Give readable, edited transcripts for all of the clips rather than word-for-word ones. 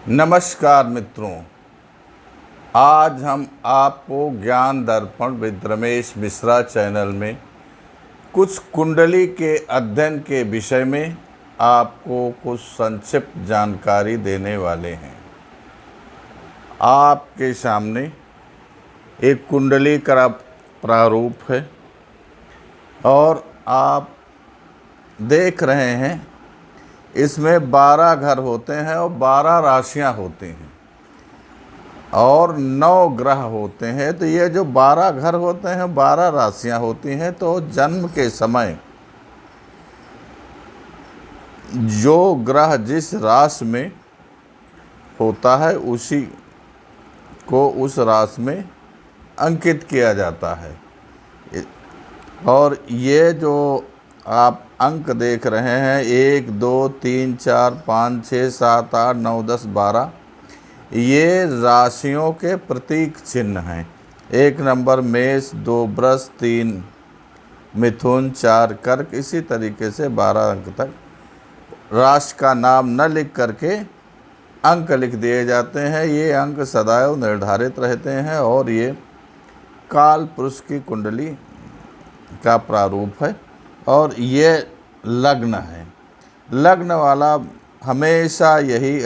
नमस्कार मित्रों, आज हम आपको ज्ञान दर्पण विद रमेश मिश्रा चैनल में कुछ कुंडली के अध्ययन के विषय में आपको कुछ संक्षिप्त जानकारी देने वाले हैं। आपके सामने एक कुंडली का प्रारूप है और आप देख रहे हैं इसमें 12 घर होते हैं और 12 राशियां होती हैं और 9 ग्रह होते हैं। तो ये जो 12 घर होते हैं, 12 राशियां होती हैं, तो जन्म के समय जो ग्रह जिस राशि में होता है उसी को उस राशि में अंकित किया जाता है। और ये जो आप अंक देख रहे हैं 1 2 3 4 5 6 7 8 9 10 12, ये राशियों के प्रतीक चिन्ह हैं। 1 नंबर मेष, 2 वृष, 3 मिथुन, 4 कर्क, इसी तरीके से 12 अंक तक राशि का नाम न लिख करके अंक लिख दिए जाते हैं। ये अंक सदैव निर्धारित रहते हैं और ये काल पुरुष की कुंडली का प्रारूप है। और ये लग्न है, लग्न वाला हमेशा यही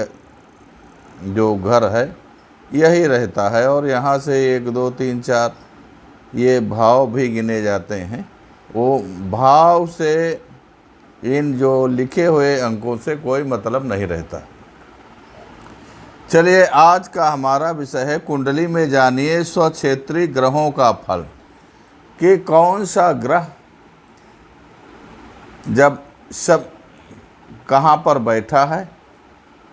जो घर है यही रहता है। और यहाँ से 1 2 3 4 ये भाव भी गिने जाते हैं। वो भाव से इन जो लिखे हुए अंकों से कोई मतलब नहीं रहता। चलिए, आज का हमारा विषय है कुंडली में जानिए स्वक्षेत्री ग्रहों का फल कि कौन सा ग्रह जब सब कहाँ पर बैठा है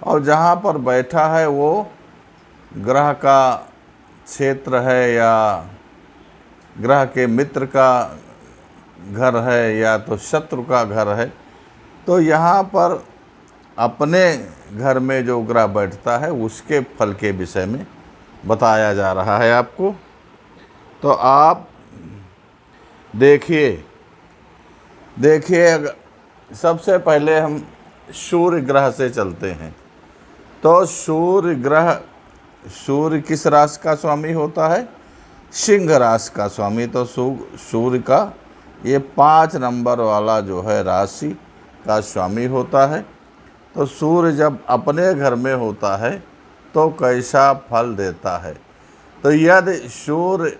और जहाँ पर बैठा है वो ग्रह का क्षेत्र है या ग्रह के मित्र का घर है या तो शत्रु का घर है। तो यहाँ पर अपने घर में जो ग्रह बैठता है उसके फल के विषय में बताया जा रहा है आपको। तो आप देखिए सबसे पहले हम सूर्य ग्रह से चलते हैं। तो सूर्य ग्रह, सूर्य किस राशि का स्वामी होता है? सिंह राशि का स्वामी। तो सूर्य का ये 5 नंबर वाला जो है राशि का स्वामी होता है। तो सूर्य जब अपने घर में होता है तो कैसा फल देता है? तो यदि सूर्य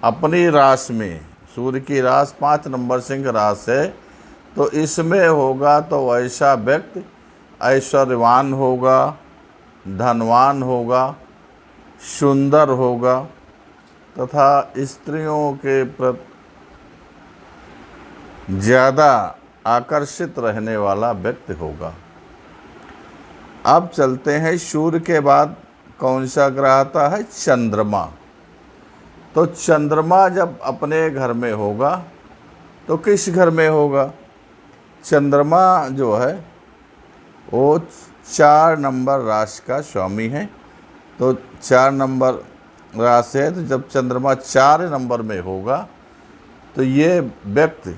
अपनी राशि में, सूर्य की राशि 5 नंबर सिंह राशि है, तो इसमें होगा तो ऐसा व्यक्ति ऐश्वर्यवान होगा, धनवान होगा, सुंदर होगा तथा स्त्रियों के प्रति ज़्यादा आकर्षित रहने वाला व्यक्ति होगा। अब चलते हैं, सूर्य के बाद कौन सा ग्रह आता है? चंद्रमा। तो चंद्रमा जब अपने घर में होगा तो किस घर में होगा? चंद्रमा जो है वो 4 नंबर राशि का स्वामी है। तो 4 नंबर राशि है, तो जब चंद्रमा 4 नंबर में होगा तो ये व्यक्ति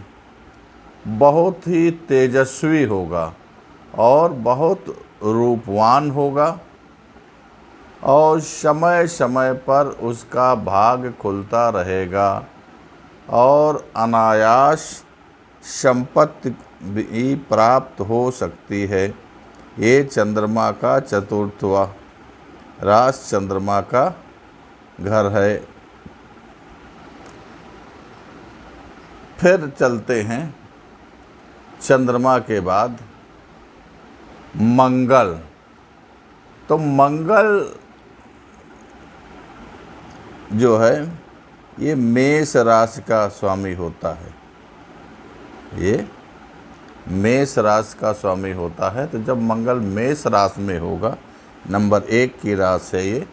बहुत ही तेजस्वी होगा और बहुत रूपवान होगा और समय समय पर उसका भाग्य खुलता रहेगा और अनायास संपत्ति भी प्राप्त हो सकती है। ये चंद्रमा का चतुर्थवा राशि चंद्रमा का घर है। फिर चलते हैं चंद्रमा के बाद मंगल। तो मंगल जो है ये मेष राशि का स्वामी होता है। ये मेष राशि का स्वामी होता है। तो जब मंगल मेष राशि में होगा, नंबर 1 की राशि है ये,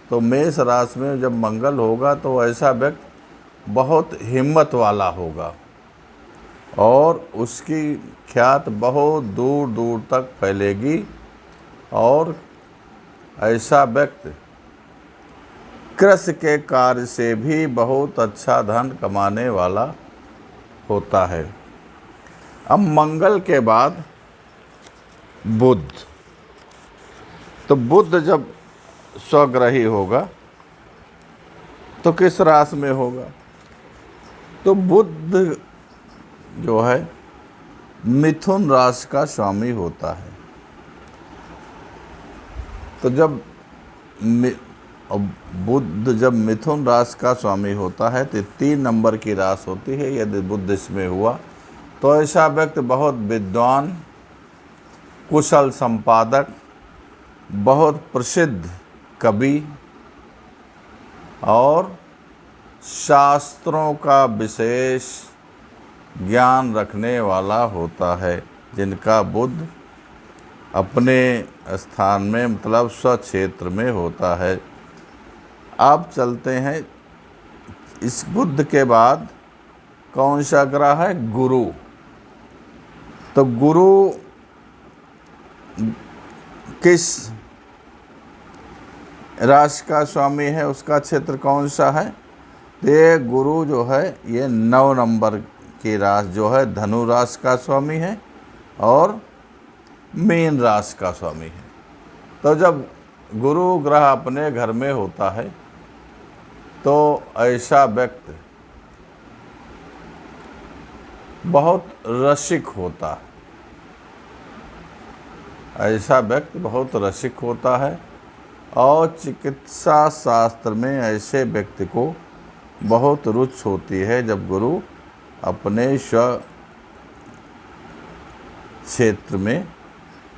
तो मेष राशि में जब मंगल होगा तो ऐसा व्यक्ति बहुत हिम्मत वाला होगा और उसकी ख्याति बहुत दूर दूर तक फैलेगी और ऐसा व्यक्ति कृषि के कार्य से भी बहुत अच्छा धन कमाने वाला होता है। अब मंगल के बाद बुध। तो बुध जब स्वग्रही होगा तो किस राशि में होगा? तो बुध जो है मिथुन राशि का स्वामी होता है। तो जब बुध जब मिथुन राशि का स्वामी होता है तो 3 नंबर की राशि होती है। यदि बुध इसमें हुआ तो ऐसा व्यक्ति बहुत विद्वान, कुशल संपादक, बहुत प्रसिद्ध कवि और शास्त्रों का विशेष ज्ञान रखने वाला होता है, जिनका बुध अपने स्थान में मतलब स्वक्षेत्र में होता है। अब चलते हैं, इस बुध के बाद कौन सा ग्रह है? गुरु। तो गुरु किस राशि का स्वामी है? उसका क्षेत्र कौन सा है? तो ये गुरु जो है ये 9 नंबर की राशि जो है धनु राशि का स्वामी है और मीन राशि का स्वामी है। तो जब गुरु ग्रह अपने घर में होता है तो ऐसा व्यक्ति बहुत रसिक होता है। ऐसा व्यक्ति बहुत रसिक होता है और चिकित्सा शास्त्र में ऐसे व्यक्ति को बहुत रुचि होती है। जब गुरु अपने स्व क्षेत्र में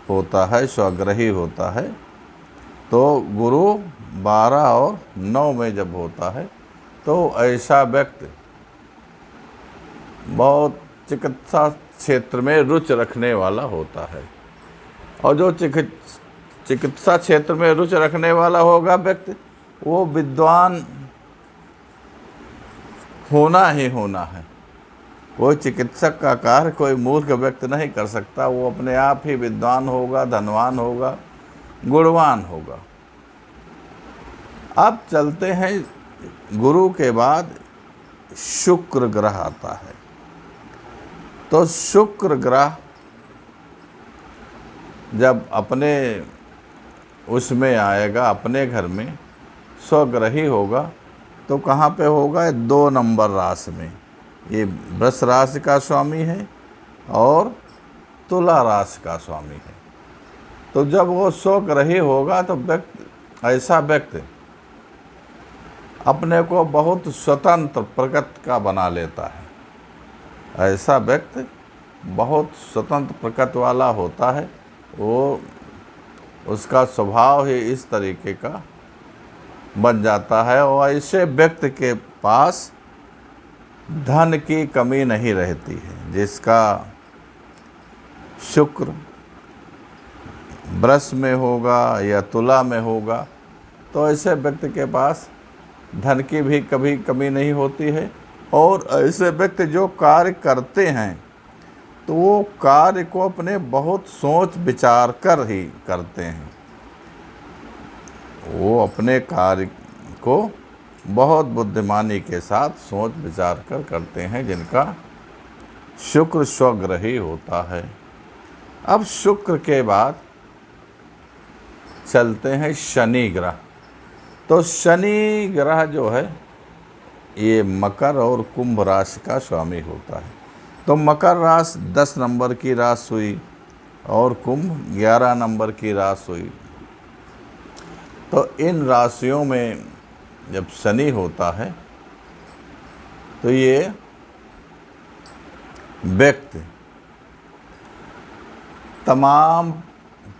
होता है, स्वग्रही होता है, तो गुरु 12 और 9 में जब होता है तो ऐसा व्यक्ति बहुत चिकित्सा क्षेत्र में रुचि रखने वाला होता है। और जो चिकित्सा क्षेत्र में रुचि रखने वाला होगा व्यक्ति, वो विद्वान होना ही होना है। कोई चिकित्सक का कार्य कोई मूर्ख व्यक्ति नहीं कर सकता। वो अपने आप ही विद्वान होगा, धनवान होगा, गुणवान होगा। अब चलते हैं, गुरु के बाद शुक्र ग्रह आता है। तो शुक्र ग्रह जब अपने उसमें आएगा, अपने घर में स्वग्रही होगा, तो कहाँ पे होगा? 2 नंबर राशि में। ये वृष राशि का स्वामी है और तुला राशि का स्वामी है। तो जब वो स्वग्रही होगा तो ऐसा व्यक्ति अपने को बहुत स्वतंत्र प्रकृति का बना लेता है। ऐसा व्यक्ति बहुत स्वतंत्र प्रकृति वाला होता है। वो उसका स्वभाव ही इस तरीके का बन जाता है और ऐसे व्यक्ति के पास धन की कमी नहीं रहती है। जिसका शुक्र वृष में होगा या तुला में होगा तो ऐसे व्यक्ति के पास धन की भी कभी कमी नहीं होती है। और ऐसे व्यक्ति जो कार्य करते हैं तो वो कार्य को अपने बहुत सोच विचार कर ही करते हैं। वो अपने कार्य को बहुत बुद्धिमानी के साथ सोच विचार कर करते हैं, जिनका शुक्र स्वग्रही होता है। अब शुक्र के बाद चलते हैं शनि ग्रह। तो शनि ग्रह जो है ये मकर और कुंभ राशि का स्वामी होता है। तो मकर राशि 10 नंबर की राशि हुई और कुंभ 11 नंबर की राशि हुई। तो इन राशियों में जब शनि होता है तो ये व्यक्ति तमाम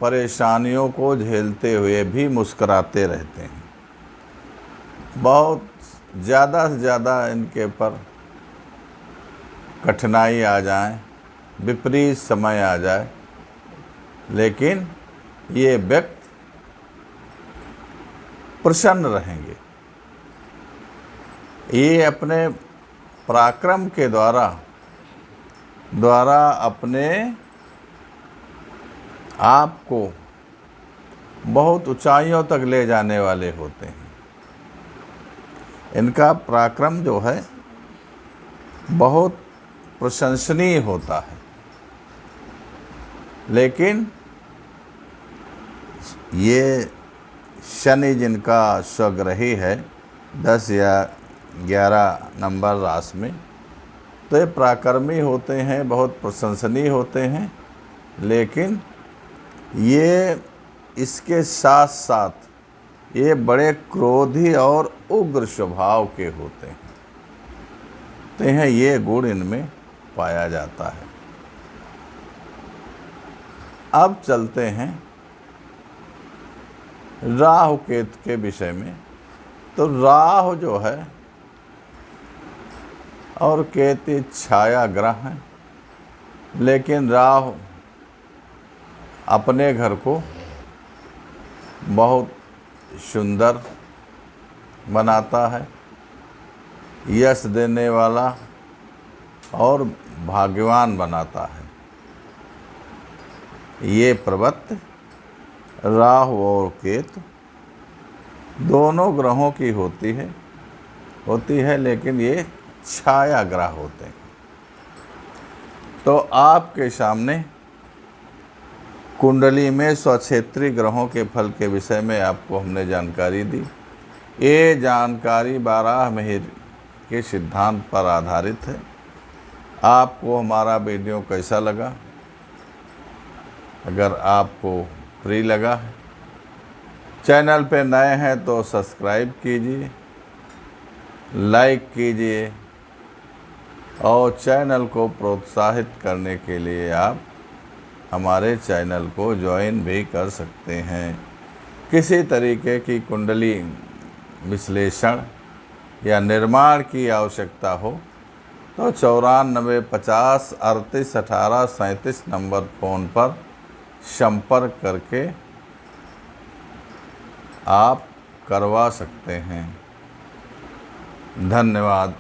परेशानियों को झेलते हुए भी मुस्कुराते रहते हैं। बहुत ज़्यादा से ज़्यादा इनके पर कठिनाई आ जाए, विपरीत समय आ जाए, लेकिन ये व्यक्ति प्रसन्न रहेंगे। ये अपने पराक्रम के द्वारा अपने आप को बहुत ऊंचाइयों तक ले जाने वाले होते हैं। इनका पराक्रम जो है बहुत प्रशंसनीय होता है, लेकिन ये शनि जिनका स्वग्रही है 10 या 11 नंबर राशि में, तो ये पराक्रमी होते हैं, बहुत प्रशंसनीय होते हैं, लेकिन ये इसके साथ साथ ये बड़े क्रोधी और उग्र स्वभाव के होते हैं, ये गुण इनमें पाया जाता है। अब चलते हैं राहु केतु के विषय में। तो राहु जो है और केतु छाया ग्रह हैं, लेकिन राहु अपने घर को बहुत सुंदर बनाता है, यश देने वाला और भाग्यवान बनाता है। ये प्रवृत्ति राहु और केतु दोनों ग्रहों की होती है, लेकिन ये छाया ग्रह होते हैं। तो आपके सामने कुंडली में स्वक्षेत्री ग्रहों के फल के विषय में आपको हमने जानकारी दी। ये जानकारी बारह महिर के सिद्धांत पर आधारित है। आपको हमारा वीडियो कैसा लगा? अगर आपको फ्री लगा है, चैनल पे नए हैं तो सब्सक्राइब कीजिए, लाइक कीजिए और चैनल को प्रोत्साहित करने के लिए आप हमारे चैनल को ज्वाइन भी कर सकते हैं। किसी तरीके की कुंडली विश्लेषण या निर्माण की आवश्यकता हो तो 94 50 38 18 37 नंबर फ़ोन पर संपर्क करके आप करवा सकते हैं। धन्यवाद।